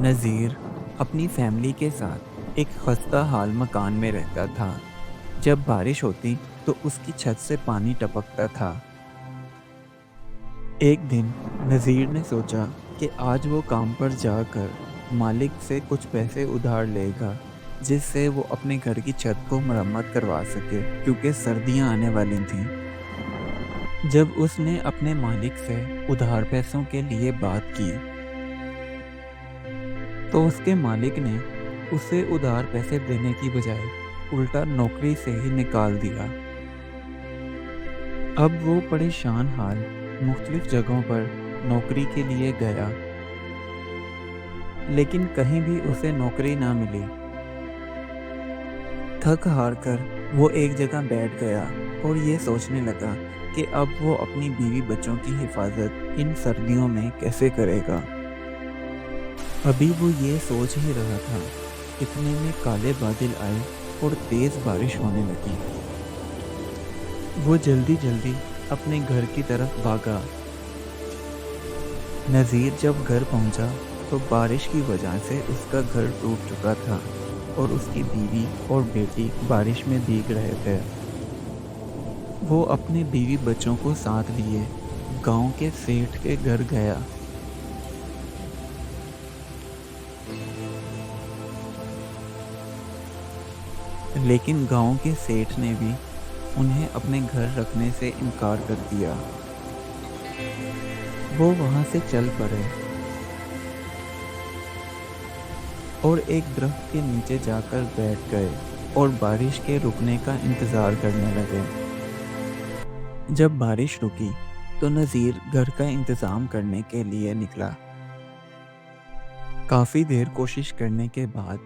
نذیر اپنی فیملی کے ساتھ ایک خستہ حال مکان میں رہتا تھا۔ جب بارش ہوتی تو اس کی چھت سے پانی ٹپکتا تھا۔ ایک دن نذیر نے سوچا کہ آج وہ کام پر جا کر مالک سے کچھ پیسے ادھار لے گا، جس سے وہ اپنے گھر کی چھت کو مرمت کروا سکے، کیونکہ سردیاں آنے والی تھیں۔ جب اس نے اپنے مالک سے ادھار پیسوں کے لیے بات کی تو اس کے مالک نے اسے ادھار پیسے دینے کی بجائے الٹا نوکری سے ہی نکال دیا۔ اب وہ پریشان حال مختلف جگہوں پر نوکری کے لیے گیا، لیکن کہیں بھی اسے نوکری نہ ملی۔ تھک ہار کر وہ ایک جگہ بیٹھ گیا اور یہ سوچنے لگا کہ اب وہ اپنی بیوی بچوں کی حفاظت ان سردیوں میں کیسے کرے گا۔ ابھی وہ یہ سوچ ہی رہا تھا، اتنے میں کالے بادل آئے اور تیز بارش ہونے لگی۔ وہ جلدی جلدی اپنے گھر کی طرف بھاگا۔ نذیر جب گھر پہنچا تو بارش کی وجہ سے اس کا گھر ٹوٹ چکا تھا اور اس کی بیوی اور بیٹی بارش میں بھیگ رہے تھے۔ وہ اپنے بیوی بچوں کو ساتھ لیے گاؤں کے سیٹھ کے گھر گیا۔ لیکن گاؤں کے سیٹھ نے بھی انہیں اپنے گھر رکھنے سے انکار کر دیا۔ وہ وہاں سے چل پڑے اور ایک درخت کے نیچے جا کر بیٹھ گئے اور بارش کے رکنے کا انتظار کرنے لگے۔ جب بارش رکی تو نذیر گھر کا انتظام کرنے کے لیے نکلا۔ کافی دیر کوشش کرنے کے بعد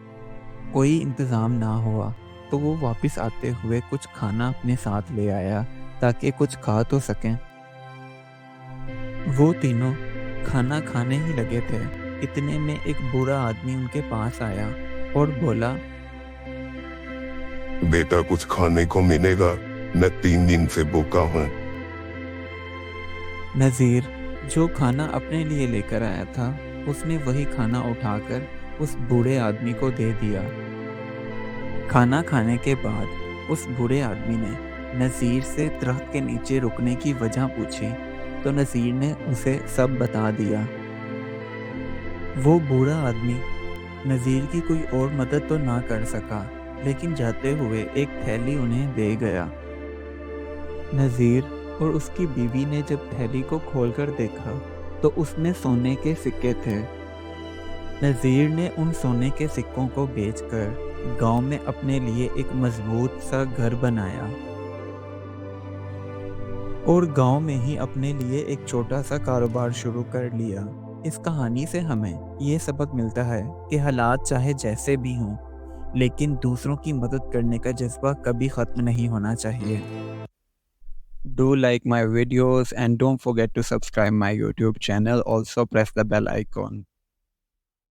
کوئی انتظام نہ ہوا تو وہ واپس آتے ہوئے کچھ کھانا اپنے ساتھ لے آیا تاکہ کچھ کھا تو سکیں۔ وہ تینوں کھانا کھانے ہی لگے تھے، اتنے میں ایک بوڑھا آدمی ان کے پاس آیا اور بولا، بیٹا کچھ کھانے کو ملے گا، میں 3 دن سے بھوکا ہوں۔ نذیر جو کھانا اپنے لیے لے کر آیا تھا اس نے وہی کھانا اٹھا کر اس بوڑھے آدمی کو دے دیا۔ کھانا کھانے کے بعد اس بوڑھے آدمی نے نذیر سے درخت کے نیچے رکنے کی وجہ پوچھی تو نذیر نے اسے سب بتا دیا۔ وہ بوڑھا آدمی نذیر کی کوئی اور مدد تو نہ کر سکا، لیکن جاتے ہوئے ایک تھیلی انہیں دے گیا۔ نذیر اور اس کی بیوی نے جب تھیلی کو کھول کر دیکھا تو اس میں سونے کے سکے تھے۔ نذیر نے ان سونے کے سکوں کو بیچ کر گاؤں میں اپنے لیے ایک مضبوط سا گھر بنایا اور گاؤں میں ہی اپنے لیے ایک چھوٹا سا کاروبار شروع کر لیا۔ اس کہانی سے ہمیں یہ سبق ملتا ہے کہ حالات چاہے جیسے بھی ہوں، لیکن دوسروں کی مدد کرنے کا جذبہ کبھی ختم نہیں ہونا چاہیے۔ Do like my videos and don't forget to subscribe my YouTube channel. Also press the bell icon.